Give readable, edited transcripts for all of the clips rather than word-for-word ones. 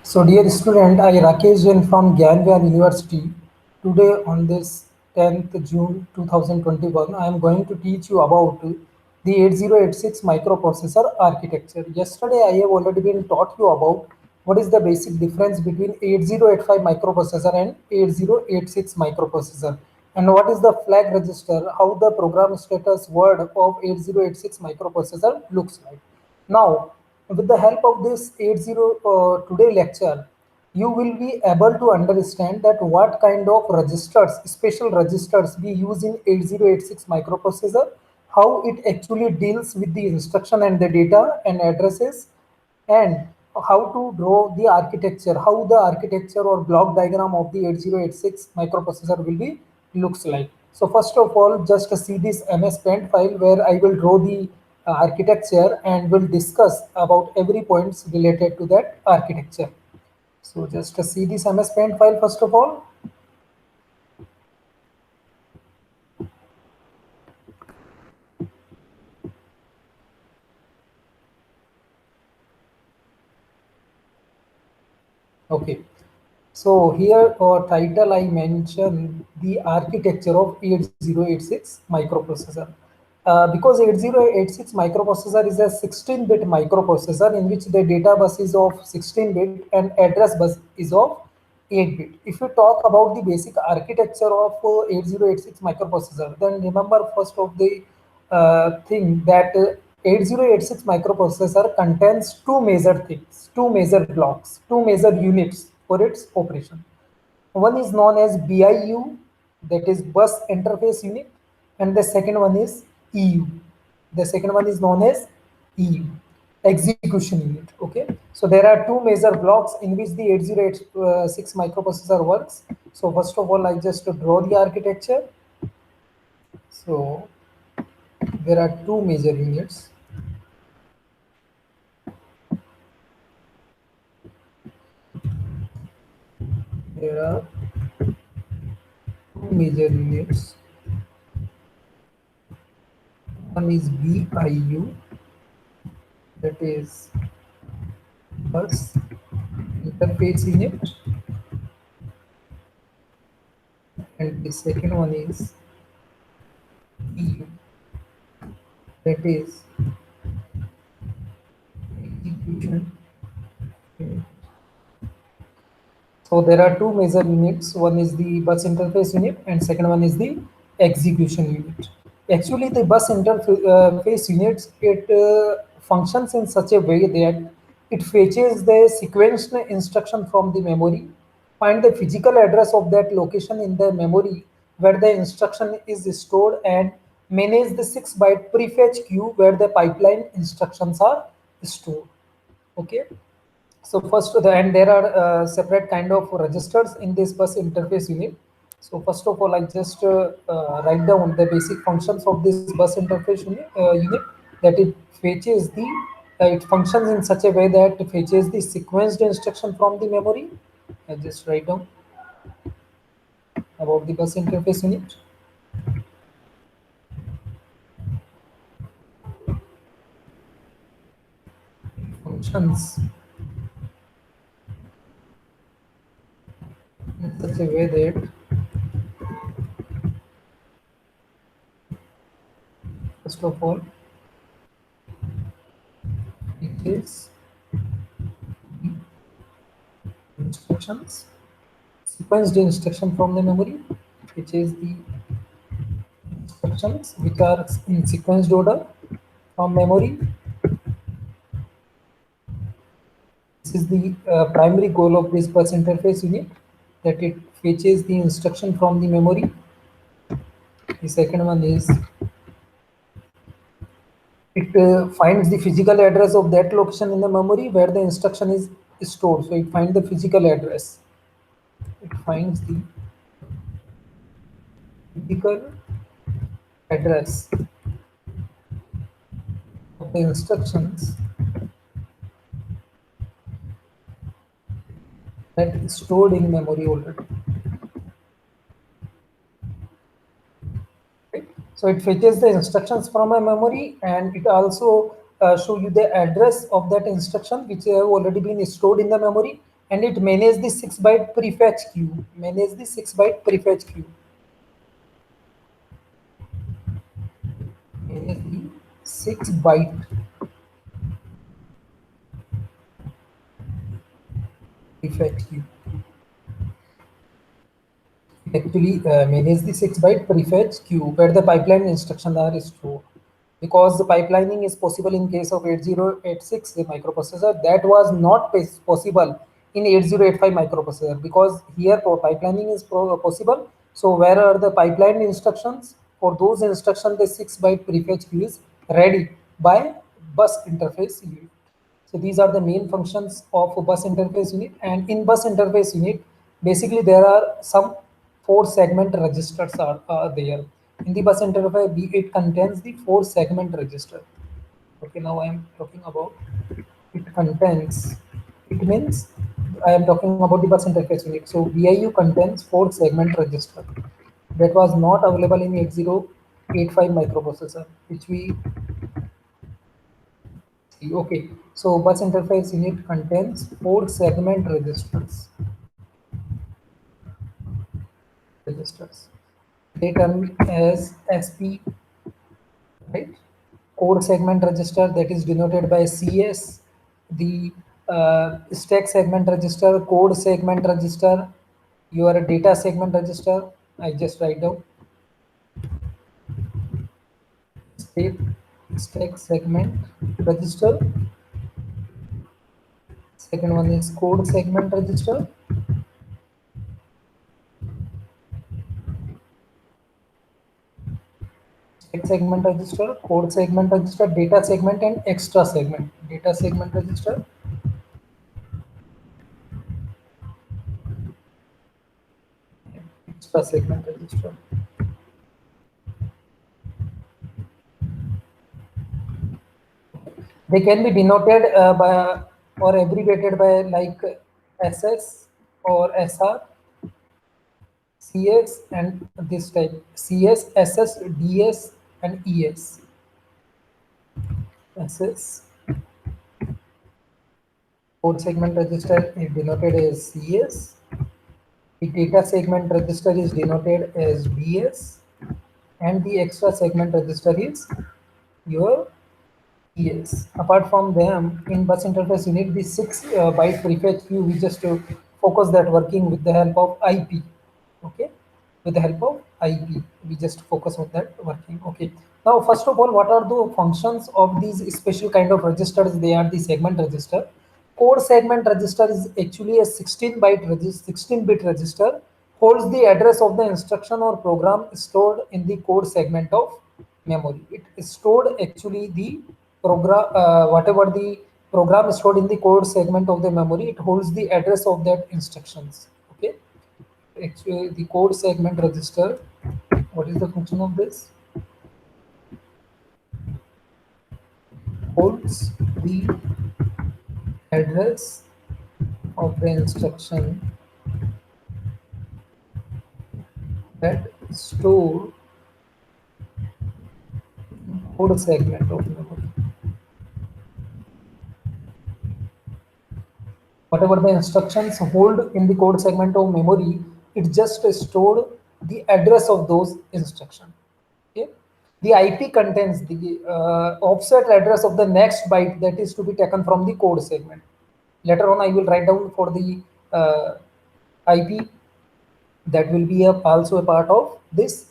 So, dear student, I Rakesh Jain from Gyanvihan University. Today, on this 10th June 2021, I am going to teach you about the 8086 microprocessor architecture. Yesterday, I have already been taught you about what is the basic difference between 8085 microprocessor and 8086 microprocessor, and what is the flag register, how the program status word of 8086 microprocessor looks like. Now, with the help of this 80 today lecture, you will be able to understand that what kind of registers, special registers we use in 8086 microprocessor, how it actually deals with the instruction and the data and addresses, and how to draw the architecture, how the architecture or block diagram of the 8086 microprocessor will be looks like. So first of all, just see this MS Paint file where I will draw the architecture and will discuss about every points related to that architecture. So just see this MS Paint file first of all. Okay. So here title I mentioned the architecture of 8086 microprocessor. Because 8086 microprocessor is a 16-bit microprocessor in which the data bus is of 16-bit and address bus is of 8-bit. If you talk about the basic architecture of 8086 microprocessor, then remember first of the thing that 8086 microprocessor contains two major things, two major blocks, two major units for its operation. One is known as BIU, that is bus interface unit, and the second one is EU. The second one is known as EU, execution unit. Okay, so there are two major blocks in which the 8086 microprocessor works. So first of all, I just draw the architecture. So there are two major units. There are two major units. One is BIU, that is bus interface unit, and the second one is EU, that is execution unit. So there are two major units. One is the bus interface unit, and second one is the execution unit. Actually, the bus interface units it functions in such a way that it fetches the sequential instruction from the memory, find the physical address of that location in the memory where the instruction is stored, and manage the 6-byte prefetch queue where the pipeline instructions are stored. Okay. So first, and there are separate kind of registers in this bus interface unit. So first of all, I just write down the basic functions of this bus interface unit that it fetches the, it functions in such a way that it fetches the sequenced instruction from the memory. I just write down about the bus interface unit. Functions in such a way that, first of all, it is instructions, sequenced instruction from the memory, which is the instructions which are in sequenced order from memory. This is the primary goal of this bus interface unit, that it fetches the instruction from the memory. The second one is it finds the physical address of that location in the memory where the instruction is stored. So it finds the physical address. It finds the physical address of the instructions that is stored in memory already. Right? So it fetches the instructions from a memory, and it also show you the address of that instruction which have already been stored in the memory, and it manages the 6-byte prefetch queue. Manage the 6-byte prefetch queue. Manage the 6-byte prefetch queue. Actually manage the 6-byte prefetch queue where the pipeline instructions are stored. Because the pipelining is possible in case of 8086 microprocessor, that was not possible in 8085 microprocessor, because here pipelining is possible. So where are the pipeline instructions? For those instructions, the 6-byte prefetch queue is ready by bus interface unit. So these are the main functions of a bus interface unit. And in bus interface unit, basically there are some 4-segment registers are there. In the bus interface, it contains the 4-segment register. Okay, now I am talking about it contains. It means I am talking about the bus interface unit. So BIU contains 4-segment register that was not available in 8085 microprocessor, which we okay, so bus interface unit contains 4-segment registers. They term as SP, right? Code segment register, that is denoted by CS. The stack segment register, code segment register, your data segment register. I just write down state stack segment register. Second one is code segment register. Segment register, code segment register, data segment, and extra segment. Data segment register, extra segment register. They can be denoted by or abbreviated by like SS or SR, CS, and this type CS, SS, DS, and ES. SS code segment register is denoted as CS. The data segment register is denoted as DS, and the extra segment register is your ES. Apart from them, in bus interface, you need the 6-byte prefetch queue. We just focus that working with the help of IP. Okay, with the help of IP, we just focus on that working. Okay. Now, first of all, what are the functions of these special kind of registers? They are the segment register. Code segment register is actually a 16-bit register, holds the address of the instruction or program stored in the code segment of memory. It is stored actually the program, whatever the program is stored in the code segment of the memory, it holds the address of that instructions. Okay. Actually, the code segment register, what is the function of this? Holds the address of the instruction that store code segment of memory. Whatever the instructions hold in the code segment of memory, it just stored the address of those instructions. Okay. The IP contains the offset address of the next byte that is to be taken from the code segment. Later on, I will write down for the IP that will be also a part of this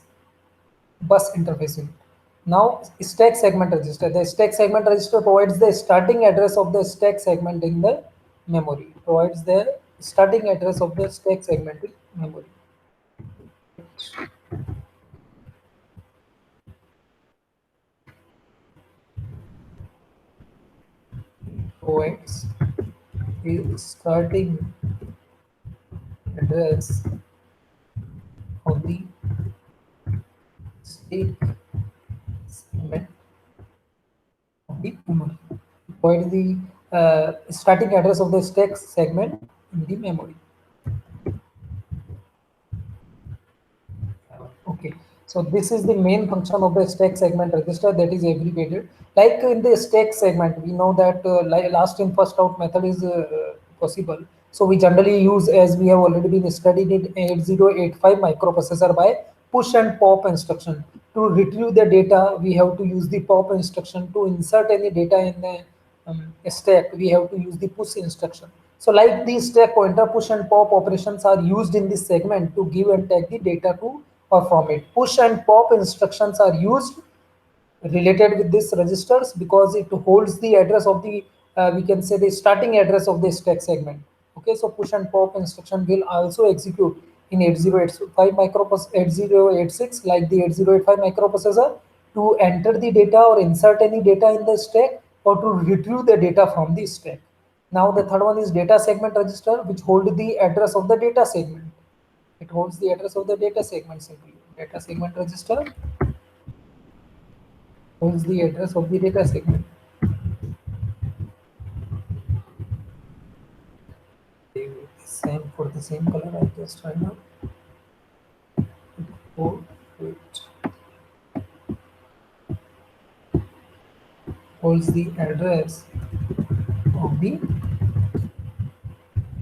bus interface unit. Now, stack segment register. The stack segment register provides the starting address of the stack segment in the memory. Provides the starting address of the stack segment in memory. Provides the starting address of the stack segment of the memory. Provide the starting address of the stack segment in the memory. Okay, so this is the main function of the stack segment register, that is abbreviated. Like in the stack segment, we know that last in first out method is possible. So we generally use, as we have already been studied in 8085 microprocessor, by push and pop instruction. To retrieve the data, we have to use the pop instruction. To insert any data in the stack, we have to use the push instruction. So like the stack pointer, push and pop operations are used in this segment to give and take the data to or from it. Push and pop instructions are used related with these registers because it holds the address of the we can say the starting address of the stack segment. Okay, so push and pop instruction will also execute in 8085 microprocessor 8086 like the 8085 microprocessor to enter the data or insert any data in the stack or to retrieve the data from the stack. Now the third one is data segment register, which hold the address of the data segment. It holds the address of the data segment simply. Data segment register holds the address of the data segment. Same for the same color. I just try now. Oh, wait. Holds the address of the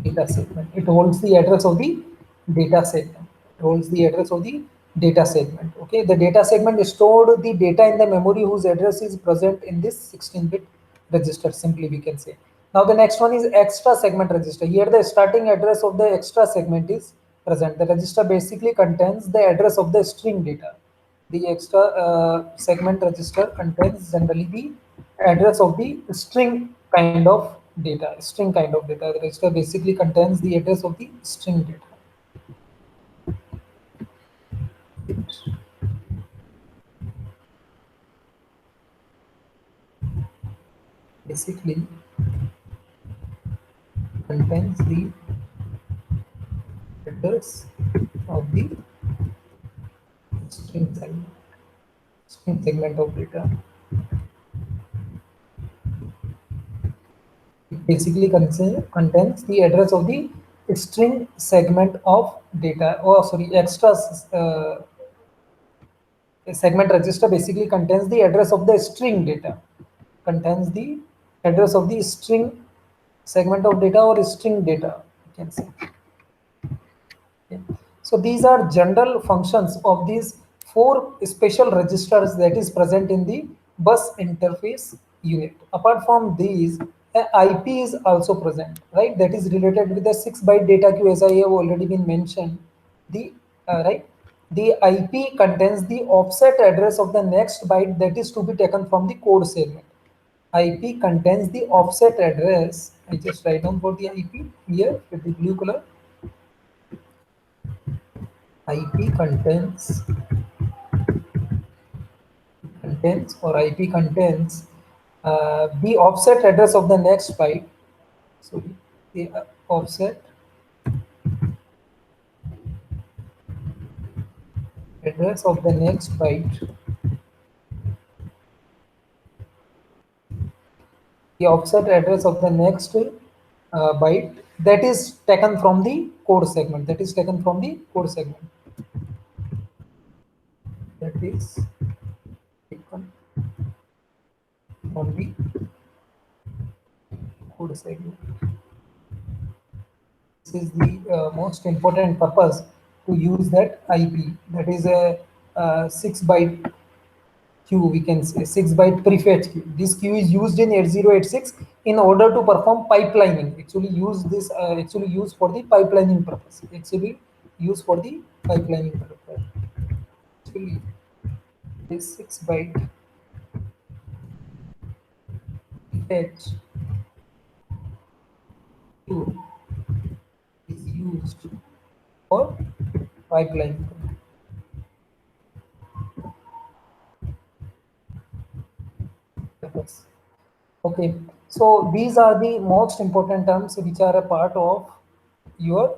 data segment. It holds the address of the data segment. It holds the address of the data segment. Okay, the data segment stored the data in the memory whose address is present in this 16-bit register. Simply, we can say. Now the next one is extra segment register. Here the starting address of the extra segment is present. The register basically contains the address of the string data. The extra segment register contains generally the address of the string kind of data. String kind of data. The register basically contains the address of the string data. Basically contains the address of the string segment of data. It basically contains the address of the string segment of data. Oh, sorry, extra segment register basically contains the address of the string data. Contains the address of the string segment of data or string data, you can say. Okay. So these are general functions of these four special registers that is present in the bus interface unit. Apart from these, a IP is also present, right? That is related with the 6-byte data queue, as I have already been mentioned. The right, the IP contains the offset address of the next byte that is to be taken from the code segment. IP contains the offset address. I just write down for the IP here with the blue color. IP contains or IP contains the offset address of the next byte. So the offset address of the next byte. The offset address of the next byte that is taken from the code segment. That is taken from the code segment. That is taken from the code segment. This is the most important purpose to use that IP. That is a 6-byte queue, we can say 6-byte prefetch queue. This queue is used in 8086 in order to perform pipelining. Actually used for the pipelining purpose. Actually used for the pipelining purpose. Actually, this 6-byte fetch queue is used for pipelining purpose. Okay, so these are the most important terms which are a part of your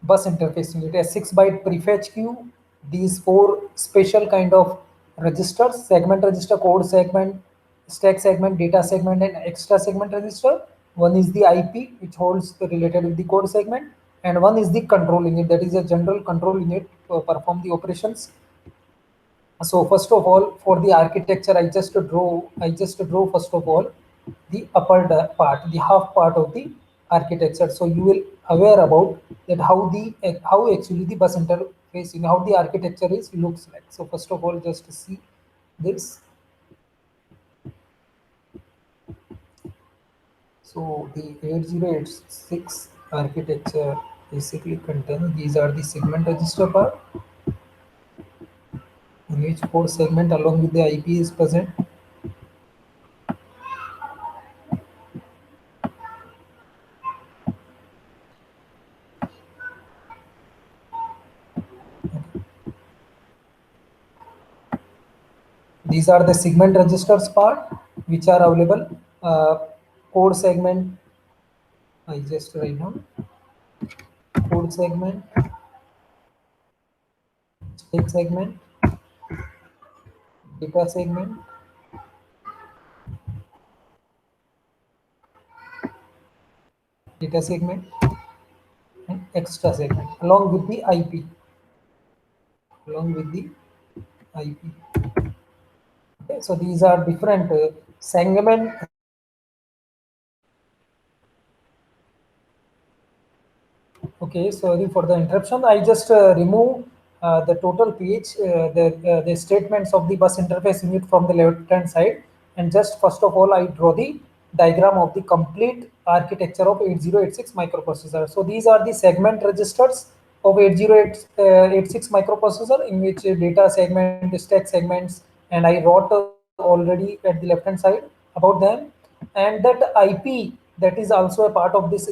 bus interface unit. A 6-byte prefetch queue, these four special kind of registers: segment register, code segment, stack segment, data segment, and extra segment register. One is the IP, which holds the related with the code segment, and one is the control unit, that is a general control unit to perform the operations. So first of all, for the architecture, I just draw first of all the upper part, the half part of the architecture. So you will aware about that how actually the bus interface, how the architecture is looks like. So first of all, just see this. So the 8086 architecture basically contains, these are the segment register part, in which four segment along with the IP is present. These are the segment registers part which are available. Code segment, I just write down code segment, state segment, data segment, data segment, and extra segment along with the IP. Along with the IP. Okay, so these are different segment. Okay, sorry for the interruption. I just remove the total page, the statements of the bus interface unit from the left hand side, and just first of all, I draw the diagram of the complete architecture of 8086 microprocessor. So these are the segment registers of 8086 microprocessor, in which data segment, stack segments, and I wrote already at the left hand side about them. And that IP, that is also a part of this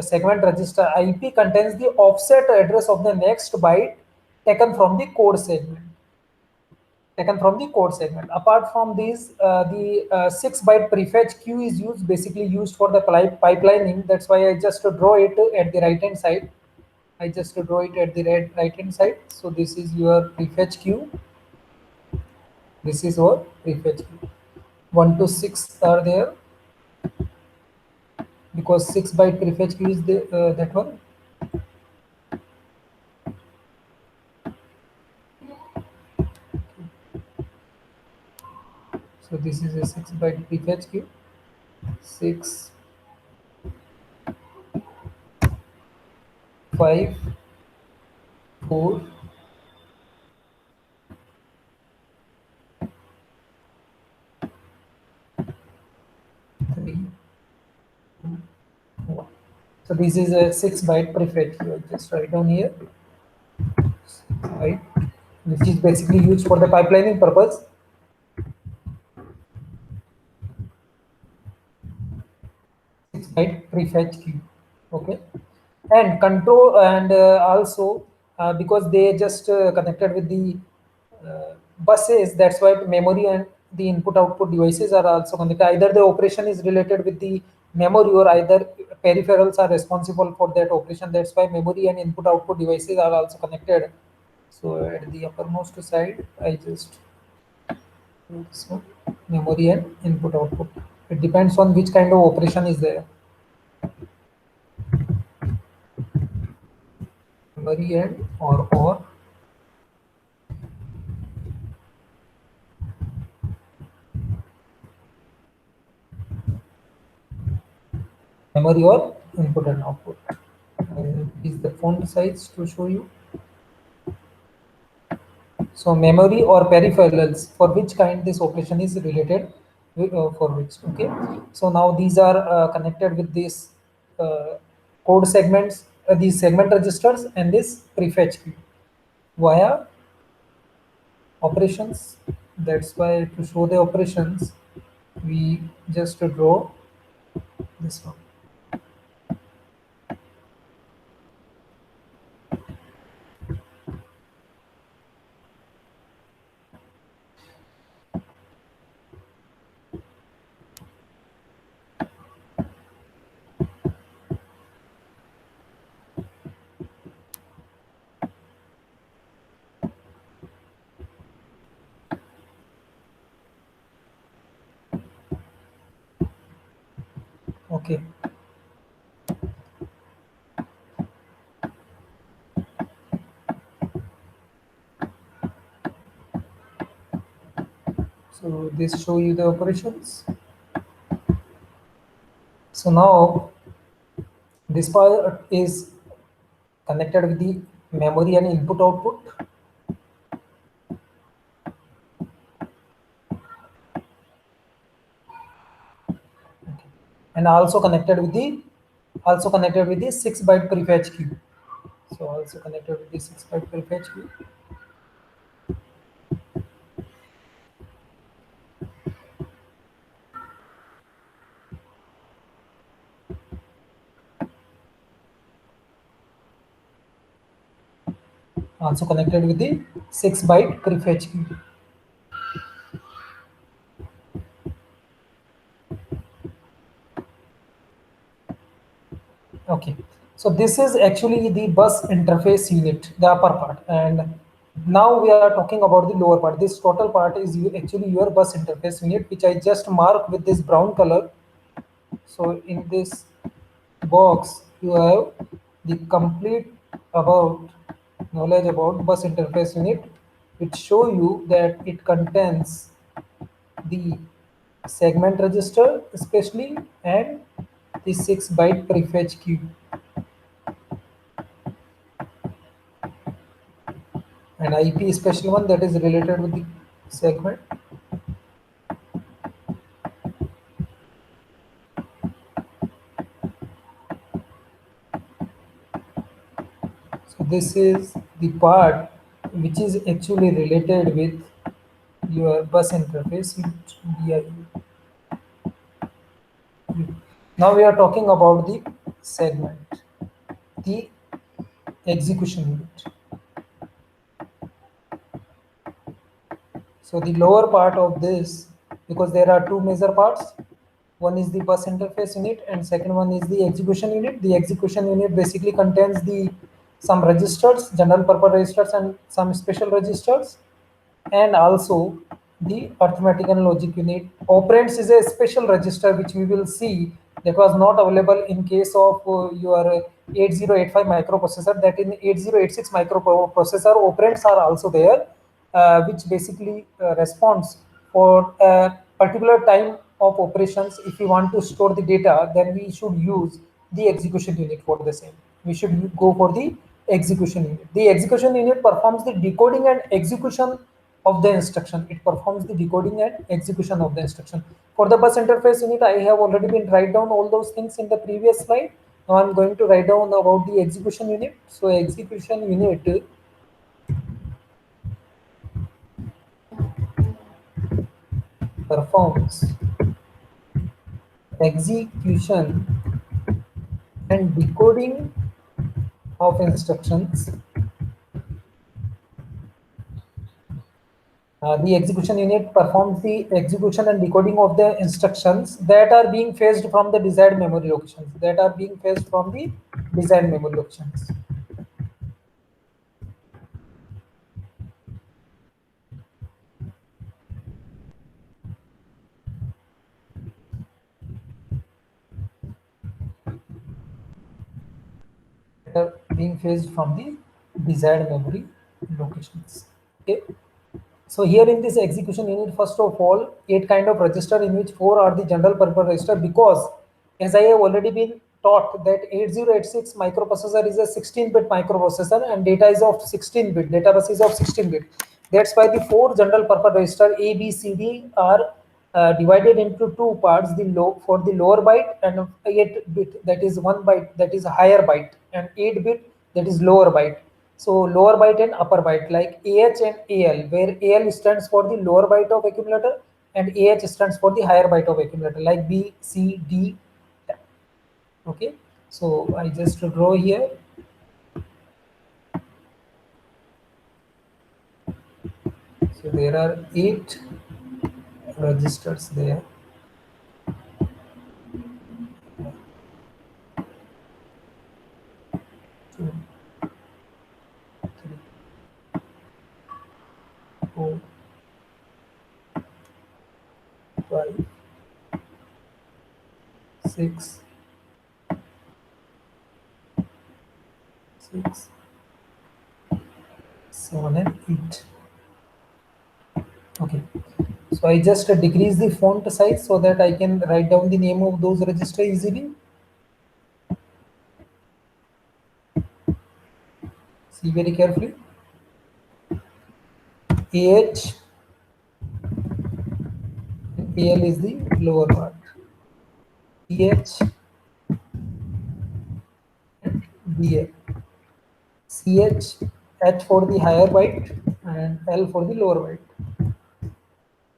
segment register. IP contains the offset address of the next byte taken from the code segment. Apart from these, the 6 byte prefetch queue is basically used for the pipelining. That's why I just draw it at the right hand side. Right hand side. So this is your prefetch queue. This is our prefetch queue. 1 to 6 are there, because 6 byte prefetch queue is that one. So this is a 6 byte prefetch queue. 6, 5, 4, 3, 2, 1. So this is a 6 byte prefetch queue. I just write down here, right, which is basically used for the pipelining purpose. 6 byte prefetch queue. Okay, and control, and also because they just connected with the buses, that's why memory and the input output devices are also connected. Either the operation is related with the memory, or either peripherals are responsible for that operation. That's why memory and input output devices are also connected. So at the uppermost side, I just do this one, memory and input output. It depends on which kind of operation is there. Memory and or memory or input and output. Is the font size to show you. So memory or peripherals, for which kind this operation is related for which. Okay. So now these are connected with these code segments, these segment registers, and this prefetch queue via operations. That's why to show the operations, we just draw this one. Okay. So this show you the operations. So now this part is connected with the memory and input output. And also connected with the 6-byte prefetch queue. So also connected with the 6-byte prefetch queue. Also connected with the 6-byte prefetch queue. Okay, so this is actually the bus interface unit, the upper part, and now we are talking about the lower part. This total part is actually your bus interface unit, which I just marked with this brown color. So in this box, you have the complete about knowledge about bus interface unit, which show you that it contains the segment register especially and the 6-byte prefetch queue. And IP special one that is related with the segment. So this is the part which is actually related with your bus interface BIU. Now we are talking about the segment, the execution unit. So the lower part of this, because there are two major parts, one is the bus interface unit and second one is the execution unit. The execution unit basically contains the some registers, general purpose registers and some special registers, and also the arithmetic and logic unit. Operands is a special register which we will see that was not available in case of your 8085 microprocessor. That in 8086 microprocessor, operands are also there, which basically responds for a particular time of operations. If we want to store the data, then we should use the execution unit for the same. We should go for the execution unit. The execution unit performs the decoding and execution of the instruction. It performs the decoding and execution of the instruction. For the bus interface unit, I have already been write down all those things in the previous slide. Now I'm going to write down about the execution unit. So execution unit performs execution and decoding of instructions. The execution unit performs the execution and decoding of the instructions that are being fetched from the desired memory locations. That are being fetched from the desired memory locations. Okay. So here in this execution unit, first of all, 8 kind of register in which 4 are the general purpose register, because as I have already been taught that 8086 microprocessor is a 16-bit microprocessor and data is of 16-bit, data bus is of 16-bit. That's why the 4 general purpose register A, B, C, D are divided into 2 parts, the low for the lower byte and 8-bit that is 1 byte that is a higher byte, and 8-bit that is lower byte. So lower byte and upper byte, like AH and AL, where AL stands for the lower byte of accumulator and AH stands for the higher byte of accumulator, like B, C, D. Okay, so I just draw here. So there are 8 registers there. Two, three, 4, 5, 6, 6, 7 and 8. Okay, so I just decrease the font size so that I can write down the name of those registers easily. See very carefully. AH and AL is the lower part. CH and BL. CH, H for the higher byte and L for the lower byte.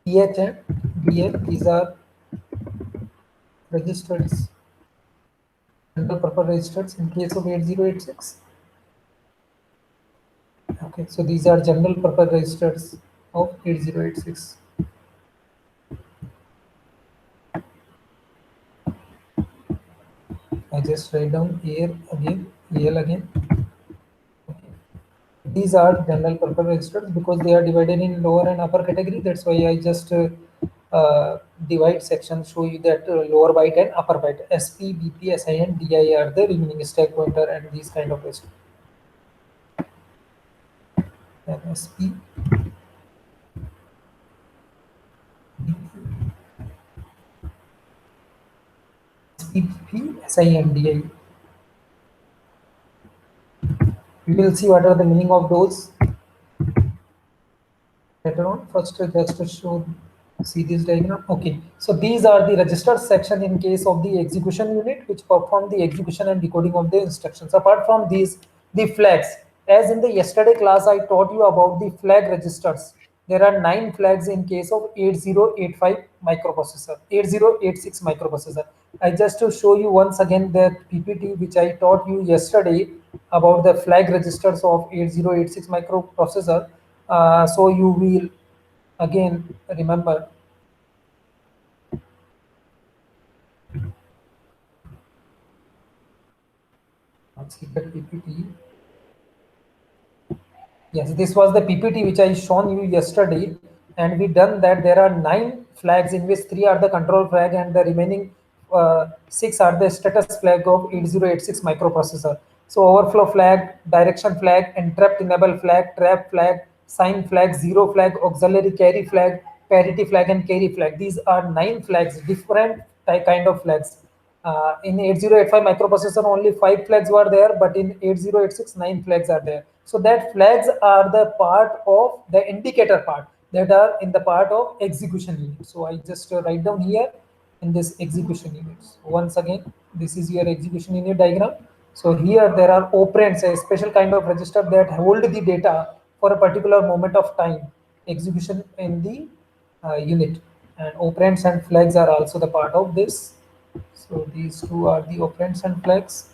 CH and BL, these are registers, general purpose registers in case of 8086. Okay, so these are general purpose registers of 8086. I just write down AL again, AL again. Okay. These are general purpose registers because they are divided in lower and upper category. That's why I just divide section, show you that lower byte and upper byte. SP, BP, SIN, DI are the remaining stack pointer and these kind of registers. And SP, SPP, SIN, DI. We will see what are the meaning of those later on. First, just to show, see this diagram. Okay, so these are the register section in case of the execution unit, which perform the execution and decoding of the instructions. Apart from these, the flags. As in the yesterday class, I taught you about the flag registers. There are 9 flags in case of 8085 microprocessor, 8086 microprocessor. I just to show you once again that PPT which I taught you yesterday about the flag registers of 8086 microprocessor. So you will again remember. Let's see that PPT. Yes, this was the PPT which I shown you yesterday, and we done that there are 9 flags in which 3 are the control flag and the remaining 6 are the status flag of 8086 microprocessor. So overflow flag, direction flag, interrupt enable flag, trap flag, sign flag, zero flag, auxiliary carry flag, parity flag, and carry flag. These are 9 flags, different kind of flags. In 8085 microprocessor, only 5 flags were there, but in 8086, 9 flags are there. So that flags are the part of the indicator part that are in the part of execution unit. So I just write down here in this execution units. Once again, this is your execution unit diagram. So here there are operands, a special kind of register that hold the data for a particular moment of time execution in the unit, and operands and flags are also the part of this. So these two are the operands and flags.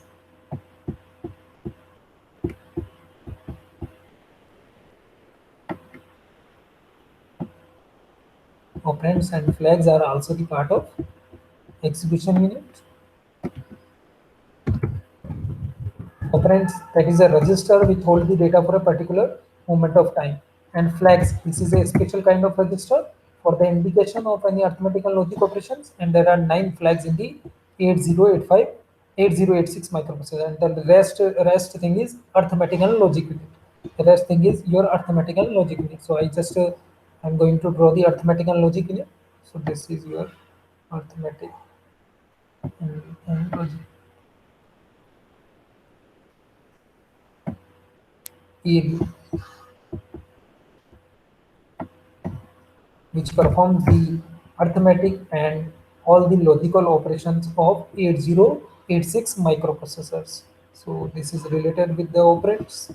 Operands and flags are also the part of execution unit. Operands, that is a register which holds the data for a particular moment of time. And flags, this is a special kind of register for the indication of any arithmetical logic operations. And there are 9 flags in the 8085, 8086 microprocessor. And the rest thing is arithmetical logic unit. The rest thing is your arithmetical logic unit. So I just I'm going to draw the arithmetical logic unit. So this is your arithmetic and logic. ELU, which performs the arithmetic and all the logical operations of 8086 microprocessors. So this is related with the operands.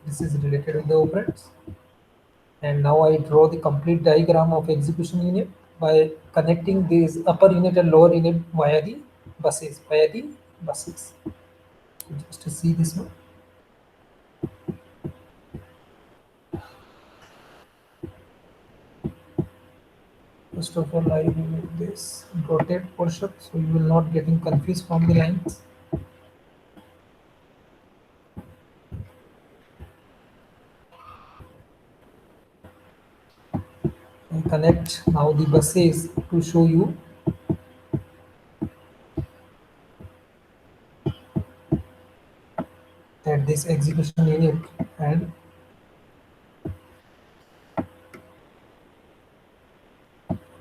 This is related with the operands. And now I draw the complete diagram of execution unit by connecting this upper unit and lower unit via the buses, So just to see this one. First of all, I will make this rotate portion so you will not getting confused from the lines. I connect now the buses to show you that this execution unit and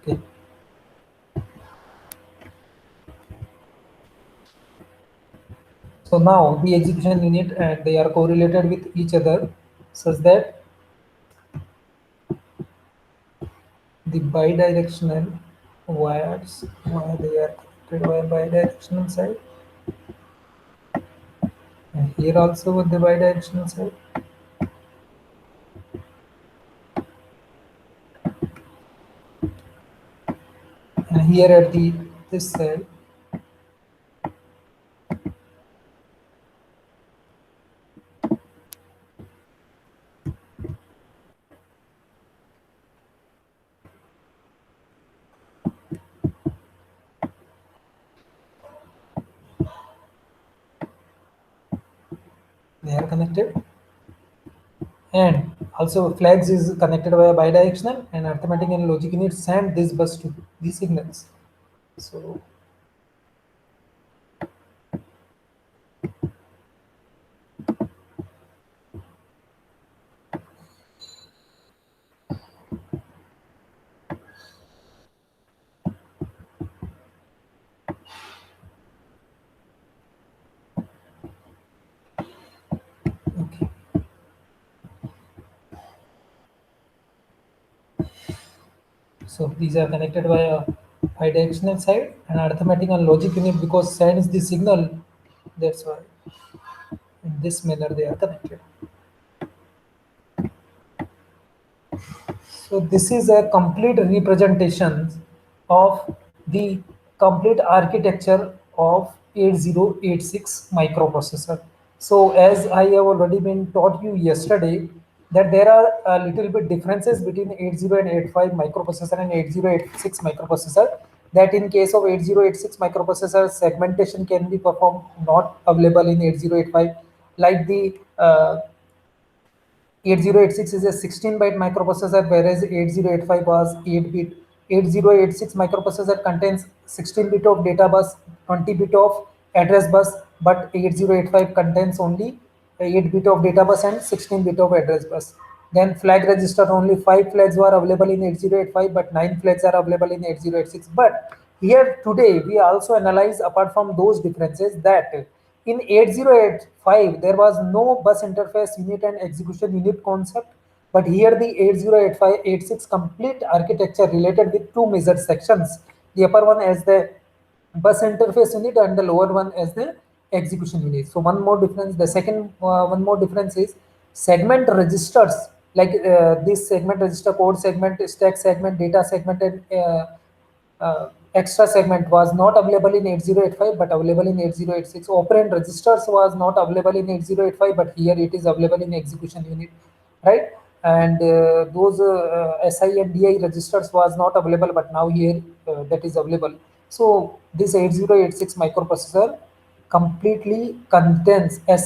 okay, So now the execution unit and they are correlated with each other such that the bidirectional wires, why they are connected by bidirectional side, and here also with the bidirectional side, and here at the this side. They are connected, and also flags is connected by a bidirectional, and arithmetic and logic units send this bus to the signals. So okay. So these are connected by a bidirectional side and arithmetic and logic unit because sends the signal. That's why in this manner they are connected. So this is a complete representation of the complete architecture of 8086 microprocessor. So as I have already been taught you yesterday that there are a little bit differences between 80 and 85 microprocessor and 8086 microprocessor, that in case of 8086 microprocessor segmentation can be performed not available in 8085, like the 8086 is a 16-byte microprocessor, whereas 8085 was 8-bit. 8086 microprocessor contains 16-bit of data bus, 20-bit of address bus, but 8085 contains only 8-bit of data bus and 16-bit of address bus. Then flag register, only 5 flags were available in 8085, but 9 flags are available in 8086. But here today we also analyze, apart from those differences, that in 8085 there was no bus interface unit and execution unit concept, but here the 8085-86 complete architecture related with two major sections, the upper one as the bus interface unit and the lower one as the execution unit. So one more difference, the second one more difference is segment registers, like this segment register, code segment, stack segment, data segment, and extra segment was not available in 8085 but available in 8086. Operand registers was not available in 8085, but here it is available in execution unit, right? And those SI and DI registers was not available, but now here that is available. So this 8086 microprocessor completely contains a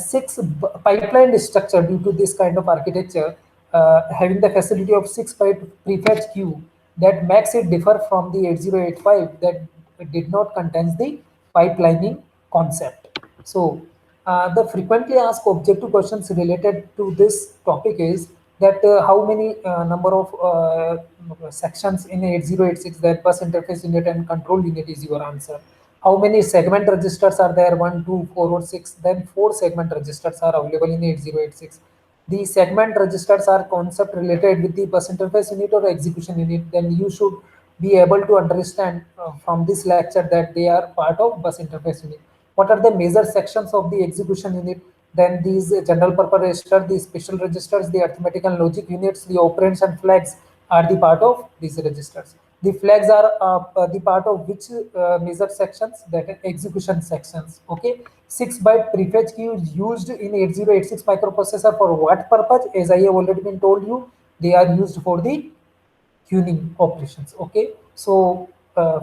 pipeline structure due to this kind of architecture, having the facility of 6-byte prefetch queue that makes it differ from the 8085 that did not contain the pipelining concept. So the frequently asked objective questions related to this topic is that how many number of sections in 8086 that bus interface unit and control unit is your answer. How many segment registers are there? 1, 2, 4, or 6. Then 4 segment registers are available in 8086. The segment registers are concept related with the bus interface unit or execution unit. Then you should be able to understand from this lecture that they are part of bus interface unit. What are the major sections of the execution unit? Then these general purpose register, the special registers, the arithmetic and logic units, the operands and flags are the part of these registers. The flags are the part of which major sections? That are execution sections. Okay, 6-byte prefetch queue is used in 8086 microprocessor for what purpose? As I have already been told you, they are used for the tuning operations. Okay, so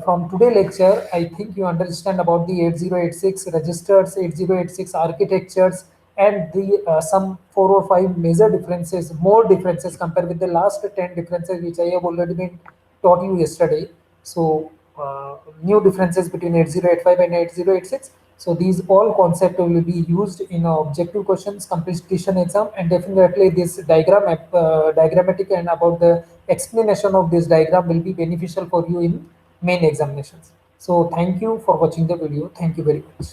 from today lecture I think you understand about the 8086 registers, 8086 architectures, and the some 4 or 5 major differences, more differences compared with the last 10 differences which I have already been taught you yesterday. So new differences between 8085 and 8086. So these all concepts will be used in objective questions, competition exam, and definitely this diagrammatic and about the explanation of this diagram will be beneficial for you in main examinations. So thank you for watching the video. Thank you very much.